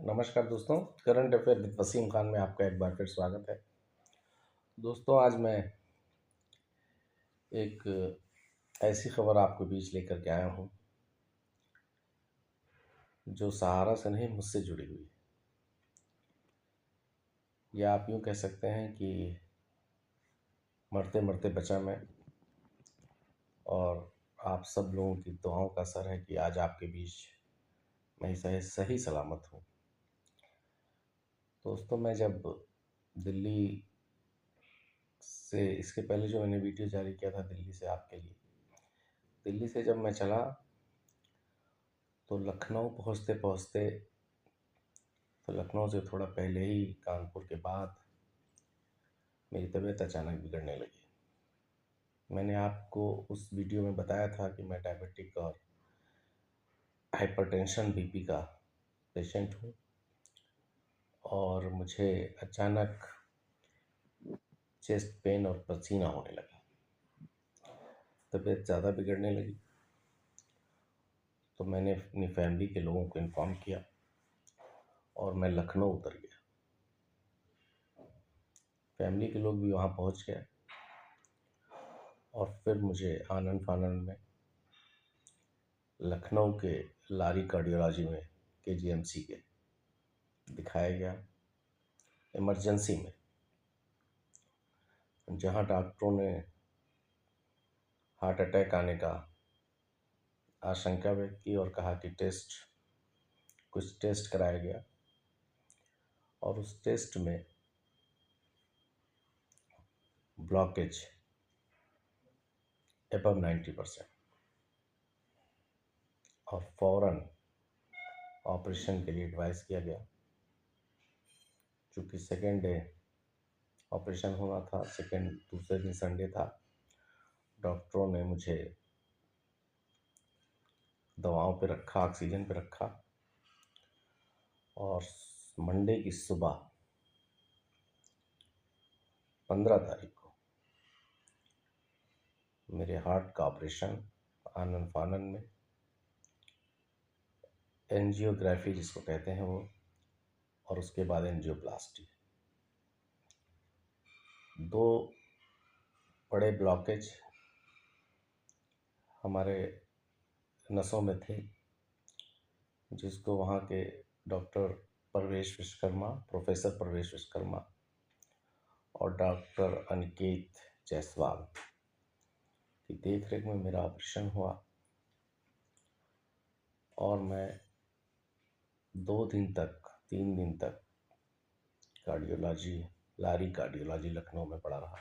नमस्कार दोस्तों, current affair with Waseem Khan में आपका एक बार फिर स्वागत है। दोस्तों, आज मैं एक ऐसी खबर आपके बीच लेकर के आया हूँ जो सहारा से नहीं, मुझसे जुड़ी हुई है। या आप यूँ कह सकते हैं कि मरते मरते बचा मैं, और आप सब लोगों की दुआओं का असर है कि आज आपके बीच मैं सही सही सलामत हूँ। दोस्तों, मैं जब दिल्ली से, इसके पहले जो मैंने वीडियो जारी किया था दिल्ली से आपके लिए, दिल्ली से जब मैं चला तो लखनऊ पहुँचते पहुँचते, तो लखनऊ से थोड़ा पहले ही कानपुर के बाद मेरी तबीयत अचानक बिगड़ने लगी। मैंने आपको उस वीडियो में बताया था कि मैं डायबिटिक और हाइपरटेंशन बीपी का पेशेंट हूँ, और मुझे अचानक चेस्ट पेन और पसीना होने लगा। तबीयत ज़्यादा बिगड़ने लगी तो मैंने अपनी फैमिली के लोगों को इन्फॉर्म किया और मैं लखनऊ उतर गया। फैमिली के लोग भी वहाँ पहुँच गए और फिर मुझे आनन फानन में लखनऊ के लारी कार्डियोलॉजी में, केजीएमसी के, दिखाया गया इमरजेंसी में, जहां डॉक्टरों ने हार्ट अटैक आने का आशंका व्यक्त की और कहा कि कुछ टेस्ट कराया गया, और उस टेस्ट में ब्लॉकेज अबव 90% और फौरन ऑपरेशन के लिए एडवाइस किया गया। चूँकि सेकेंड डे ऑपरेशन होना था, दूसरे दिन संडे था, डॉक्टरों ने मुझे दवाओं पे रखा, ऑक्सीजन पे रखा, और मंडे की सुबह 15 तारीख को मेरे हार्ट का ऑपरेशन आनन फानन में, एंजियोग्राफी जिसको कहते हैं वो, और उसके बाद एंजियोप्लास्टी। 2 बड़े ब्लॉकेज हमारे नसों में थे, जिसको वहाँ के डॉक्टर परवेश विश्वकर्मा, प्रोफेसर परवेश विश्वकर्मा और डॉक्टर अनिकेत जायसवाल की देखरेख में मेरा ऑपरेशन हुआ, और मैं 3 दिन तक लारी कार्डियोलॉजी लखनऊ में पड़ा रहा।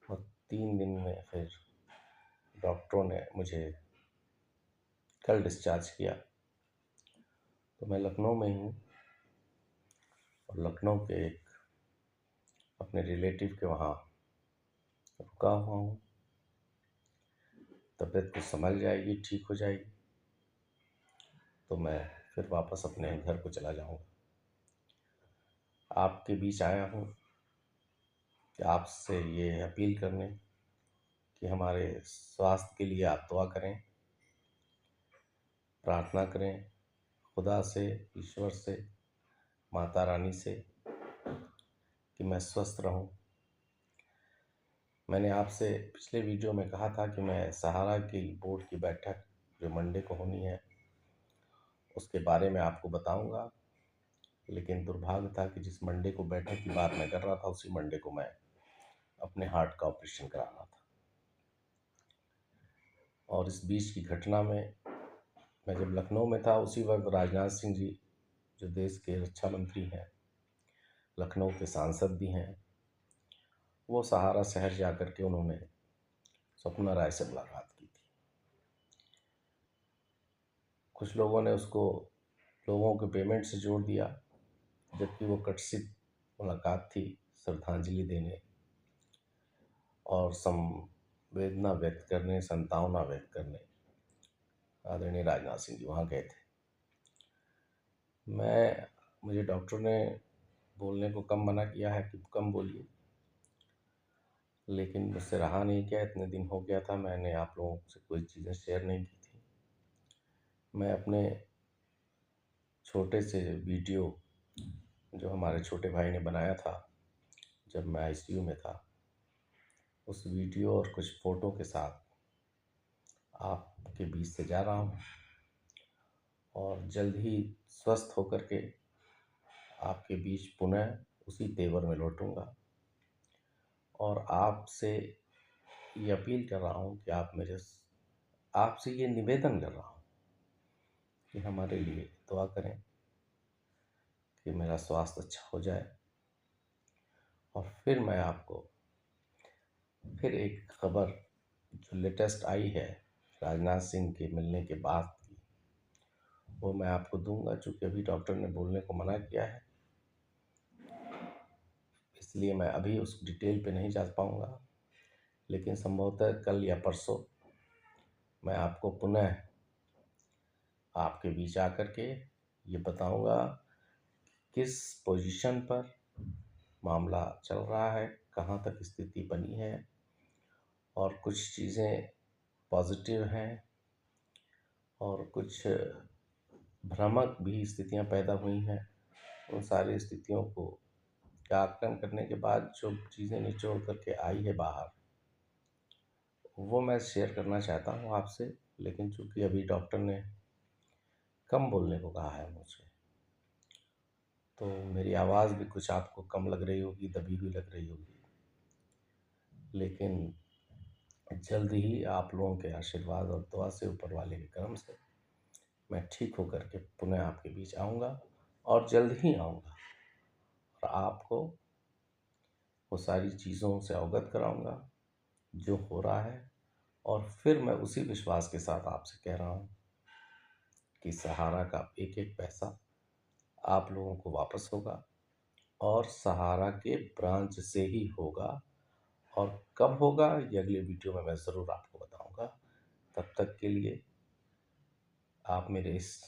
और 3 दिन में फिर डॉक्टरों ने मुझे कल डिस्चार्ज किया। तो मैं लखनऊ में हूँ, और लखनऊ के एक अपने रिलेटिव के वहाँ रुका हुआ हूँ। तबीयत कुछ संभल जाएगी, ठीक हो जाएगी, तो मैं फिर वापस अपने घर को चला जाऊँगा। आपके बीच आया हूँ कि आपसे ये अपील करने कि हमारे स्वास्थ्य के लिए आप दुआ करें, प्रार्थना करें खुदा से, ईश्वर से, माता रानी से, कि मैं स्वस्थ रहूं। मैंने आपसे पिछले वीडियो में कहा था कि मैं सहारा की बोर्ड की बैठक जो मंडे को होनी है उसके बारे में आपको बताऊंगा, लेकिन दुर्भाग्य था कि जिस मंडे को बैठक की बात मैं कर रहा था उसी मंडे को मैं अपने हार्ट का ऑपरेशन कराना था। और इस बीच की घटना में, मैं जब लखनऊ में था उसी वक्त राजनाथ सिंह जी, जो देश के रक्षा मंत्री हैं, लखनऊ के सांसद भी हैं, वो सहारा शहर जाकर के उन्होंने स्वप्ना राय से मुलाकात की थी। कुछ लोगों ने उसको लोगों के पेमेंट से जोड़ दिया, जबकि वो कटसित मुलाकात थी श्रद्धांजलि देने और संवेदना व्यक्त करने, संतावना व्यक्त करने। आदरणीय राजनाथ सिंह जी वहाँ गए थे। मुझे डॉक्टर ने बोलने को कम मना किया है कि कम बोलिए, लेकिन मुझसे रहा नहीं गया। इतने दिन हो गया था, मैंने आप लोगों से कोई चीज़ें शेयर नहीं की थी। मैं अपने छोटे से वीडियो जो हमारे छोटे भाई ने बनाया था जब मैं आईसीयू में था, उस वीडियो और कुछ फ़ोटो के साथ आपके बीच से जा रहा हूँ और जल्द ही स्वस्थ होकर के आपके बीच पुनः उसी तेवर में लौटूंगा। और आपसे ये अपील कर रहा हूँ कि आपसे ये निवेदन कर रहा हूँ कि हमारे लिए दुआ करें कि मेरा स्वास्थ्य अच्छा हो जाए। और फिर मैं आपको फिर एक खबर जो लेटेस्ट आई है राजनाथ सिंह के मिलने के बाद की, वो मैं आपको दूंगा। चूँकि अभी डॉक्टर ने बोलने को मना किया है, इसलिए मैं अभी उस डिटेल पे नहीं जा पाऊँगा, लेकिन संभवतः कल या परसों मैं आपको पुनः आपके बीच आकर के ये बताऊंगा किस पोजीशन पर मामला चल रहा है, कहाँ तक स्थिति बनी है, और कुछ चीज़ें पॉजिटिव हैं और कुछ भ्रामक भी स्थितियां पैदा हुई हैं। उन सारी स्थितियों को का आकलन करने के बाद जो चीज़ें निचोड़ करके आई है बाहर, वो मैं शेयर करना चाहता हूँ आपसे। लेकिन चूंकि अभी डॉक्टर ने कम बोलने को कहा है मुझे, तो मेरी आवाज़ भी कुछ आपको कम लग रही होगी, दबी हुई लग रही होगी। लेकिन जल्द ही आप लोगों के आशीर्वाद और दुआ से, ऊपर वाले के करम से, मैं ठीक होकर के पुनः आपके बीच आऊँगा और जल्द ही आऊँगा और आपको वो सारी चीज़ों से अवगत कराऊँगा जो हो रहा है। और फिर मैं उसी विश्वास के साथ आपसे कह रहा हूँ कि सहारा का एक एक पैसा आप लोगों को वापस होगा और सहारा के ब्रांच से ही होगा। और कब होगा ये अगले वीडियो में मैं ज़रूर आपको बताऊंगा। तब तक के लिए आप मेरे इस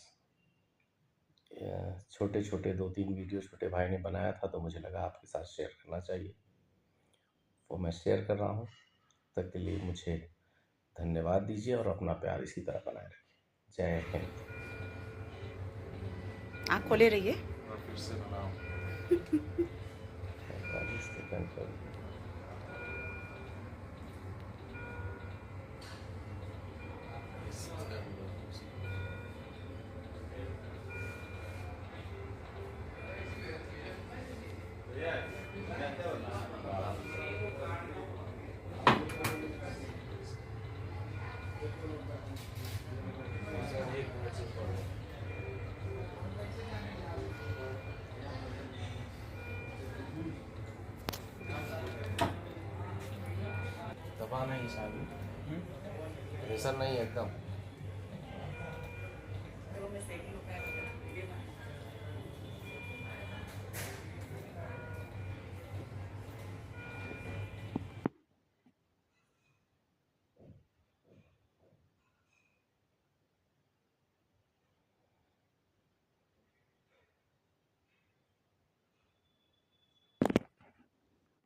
छोटे छोटे 2-3 वीडियो छोटे भाई ने बनाया था, तो मुझे लगा आपके साथ शेयर करना चाहिए, वो मैं शेयर कर रहा हूँ। तब तक के लिए मुझे धन्यवाद दीजिए और अपना प्यार इसी तरह बनाए रखिए। जय हिंद। आँख खोले रहिए। और फिर से बनाओ। 45 सेकंड पर दबा नहीं, शादी प्रेशर नहीं एकदम।